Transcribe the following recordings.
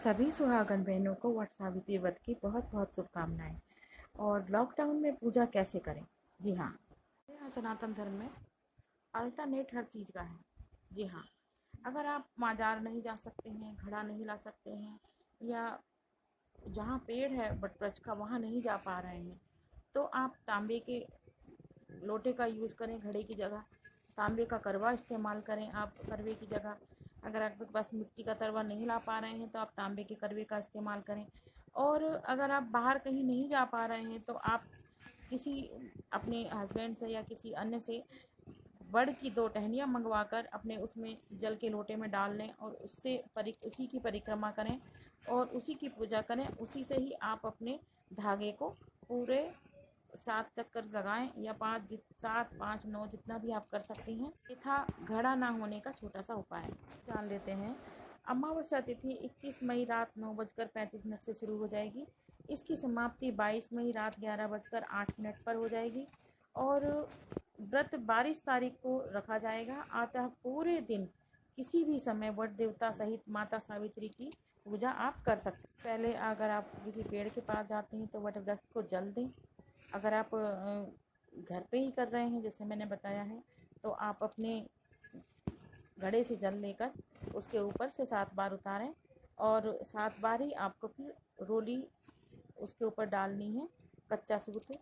सभी सुहागन बहनों को वट सावित्री व्रत की बहुत बहुत शुभकामनाएं। और लॉकडाउन में पूजा कैसे करें? जी हाँ, यहाँ सनातन धर्म में अल्टरनेट हर चीज़ का है। जी हाँ, अगर आप माजार नहीं जा सकते हैं, घड़ा नहीं ला सकते हैं, या जहाँ पेड़ है बट वृक्ष का वहाँ नहीं जा पा रहे हैं, तो आप तांबे के लोटे का यूज़ करें घड़े की जगह। तांबे का करवा इस्तेमाल करें आप करवे की जगह। अगर आपके पास मिट्टी का करवा नहीं ला पा रहे हैं तो आप तांबे के करवे का इस्तेमाल करें। और अगर आप बाहर कहीं नहीं जा पा रहे हैं तो आप किसी अपने हस्बैंड से या किसी अन्य से बड़ की 2 टहनियाँ मंगवा कर अपने उसमें जल के लोटे में डाल लें और उसी की परिक्रमा करें और उसी की पूजा करें। उसी से ही आप अपने धागे को पूरे 7 चक्कर लगाएं या 7, 5, 9 जितना भी आप कर सकती हैं। ये था घड़ा ना होने का छोटा सा उपाय। जान लेते हैं। अमावस्या तिथि 21 मई रात 9:35 से शुरू हो जाएगी। इसकी समाप्ति 22 मई रात 11:08 पर हो जाएगी और व्रत 22 तारीख को रखा जाएगा। अतः पूरे दिन किसी भी समय वट देवता सहित माता सावित्री की पूजा आप कर सकते हैं। पहले अगर आप किसी पेड़ के पास जाते हैं तो वट वृक्ष को जल दें। अगर आप घर पे ही कर रहे हैं जैसे मैंने बताया है, तो आप अपने घड़े से जल लेकर उसके ऊपर से 7 बार उतारें और 7 बार ही आपको फिर रोली उसके ऊपर डालनी है। कच्चा सूत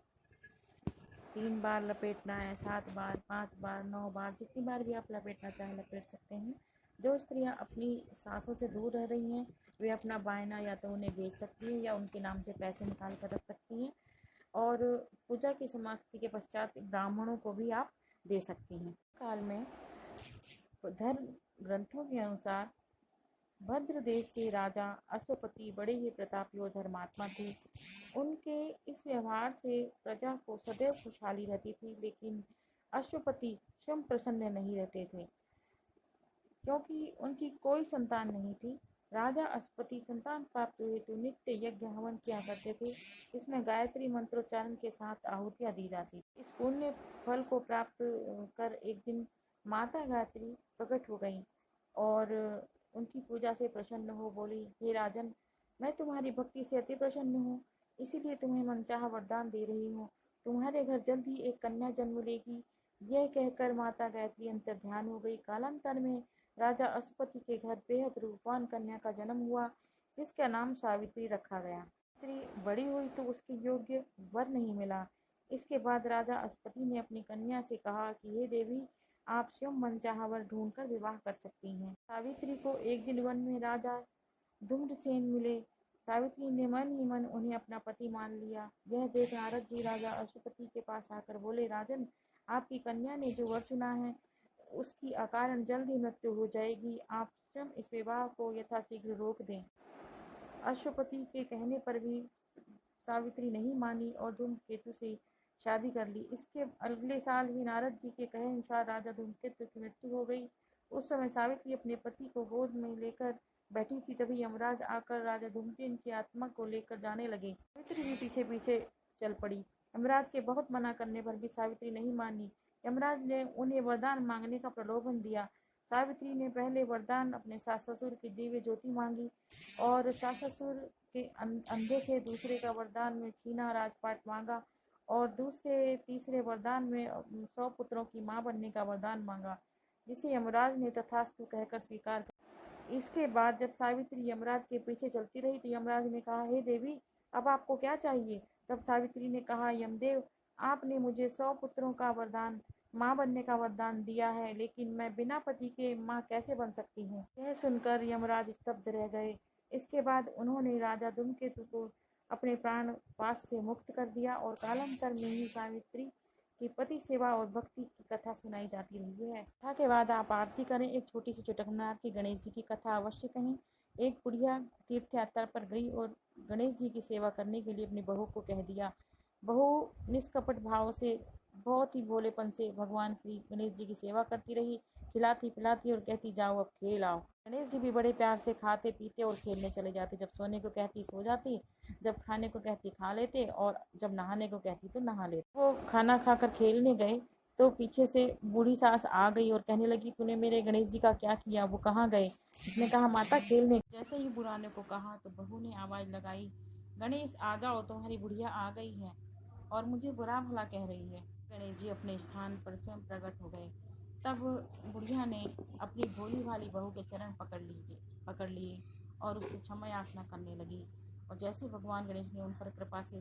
3 बार लपेटना है, 7 बार, 5 बार, 9 बार, जितनी बार भी आप लपेटना चाहें लपेट सकते हैं। जो स्त्रियां अपनी सासों से दूर रह रही हैं वे अपना बायना या तो उन्हें बेच सकती हैं या उनके नाम से पैसे निकाल कर रख सकती हैं। और पूजा की समाप्ति के पश्चात ब्राह्मणों को भी आप दे सकती हैं। काल में धर्म ग्रंथों के अनुसार भद्र देश के राजा अश्वपति बड़े ही प्रतापी और धर्मात्मा थे। उनके इस व्यवहार से प्रजा को सदैव खुशहाली रहती थी, लेकिन अश्वपति स्वयं प्रसन्न नहीं रहते थे क्योंकि उनकी कोई संतान नहीं थी। राजा अश्वपति संतान प्राप्त हुए तो नित्य यज्ञ हवन किया करते थे, जिसमें गायत्री मंत्रोच्चारण के साथ आहुतियां दी जाती। इस पुण्य फल को प्राप्त कर एक दिन माता गायत्री प्रकट हो गई और उनकी पूजा से प्रसन्न हो बोली, हे राजन, मैं तुम्हारी भक्ति से अति प्रसन्न हूँ, इसीलिए तुम्हें मनचाहा वरदान दे रही हूँ। तुम्हारे घर जल्द ही एक कन्या जन्म लेगी। यह कहकर माता गायत्री अंतर्ध्यान हो गई। कालांतर में राजा अश्वपति के घर बेहद रूपवान कन्या का जन्म हुआ, जिसका नाम सावित्री रखा गया। सावित्री बड़ी हुई तो उसके योग्य वर नहीं मिला। इसके बाद राजा अश्वपति ने अपनी कन्या से कहा कि हे देवी, आप स्वयं मनचाहा वर ढूंढकर विवाह कर सकती हैं। सावित्री को एक दिन वन में राजा धूम्रसेन मिले। सावित्री ने मन ही मन उन्हें अपना पति मान लिया। यह देख नारद जी राजा अश्वपति के पास आकर बोले, राजन, आपकी कन्या ने जो वर चुना है उसकी अकारण जल्द ही मृत्यु हो जाएगी। आप स्वयं इस विवाह को यथाशीघ्र रोक दें। अश्वपति के कहने पर भी सावित्री नहीं मानी और धूमकेतु से शादी कर ली। इसके अगले साल ही नारद जी के कहे अनुसार राजा धूमकेतु की मृत्यु हो गई। उस समय सावित्री अपने पति को गोद में लेकर बैठी थी, तभी यमराज आकर राजा धूमकेतु की आत्मा को लेकर जाने लगे। सावित्री भी पीछे पीछे चल पड़ी। यमराज के बहुत मना करने पर भी सावित्री नहीं मानी। यमराज ने उन्हें वरदान मांगने का प्रलोभन दिया। सावित्री ने पहले वरदान अपने सास ससुर की दिव्य ज्योति मांगी और सास ससुर के अंधे थे। दूसरे का वरदान में छीना राजपाट मांगा और तीसरे वरदान में 100 पुत्रों की मां बनने का वरदान मांगा, जिसे यमराज ने तथास्तु कहकर स्वीकार कर। इसके बाद जब सावित्री यमराज के पीछे चलती रही तो यमराज ने कहा, हे देवी, अब आपको क्या चाहिए? तब सावित्री ने कहा, यमदेव, आपने मुझे 100 पुत्रों का वरदान, माँ बनने का वरदान दिया है, लेकिन मैं बिना पति के माँ कैसे बन सकती हूँ? यह सुनकर यमराज स्तब्ध रह गए। इसके बाद उन्होंने राजा धूमकेतु को अपने प्राण पास से मुक्त कर दिया और कालांतर में ही सावित्री की पति सेवा और भक्ति की कथा सुनाई जाती रही है। कथा के बाद आप आरती करें। एक छोटी सी चुटकनार की गणेश जी की कथा अवश्य कहें। एक बुढ़िया तीर्थ यात्रा पर गई और गणेश जी की सेवा करने के लिए अपनी बहू को कह दिया। बहू निष्कपट भाव से बहुत ही भोलेपन से भगवान श्री गणेश जी की सेवा करती रही, खिलाती पिलाती और कहती, जाओ अब खेल आओ। गणेश जी भी बड़े प्यार से खाते पीते और खेलने चले जाते। जब सोने को कहती सो जाती, जब खाने को कहती खा लेते और जब नहाने को कहती तो नहा लेते। वो खाना खाकर खेलने गए तो पीछे से बूढ़ी सास आ गई और कहने लगी, तूने मेरे गणेश जी का क्या किया, वो कहाँ गए? उसने कहा, माता खेलने। जैसे ही बुढ़ाने को कहा तो बहू ने आवाज लगाई, गणेश आ जाओ, तुम्हारी बुढ़िया आ गई है और मुझे बुरा भला कह रही है। गणेश जी अपने स्थान पर स्वयं प्रकट हो गए। तब बुढ़िया ने अपनी भोली भाली बहू के चरण पकड़ लिए और उससे क्षमा याचना करने लगी। और जैसे भगवान गणेश ने उन पर कृपा से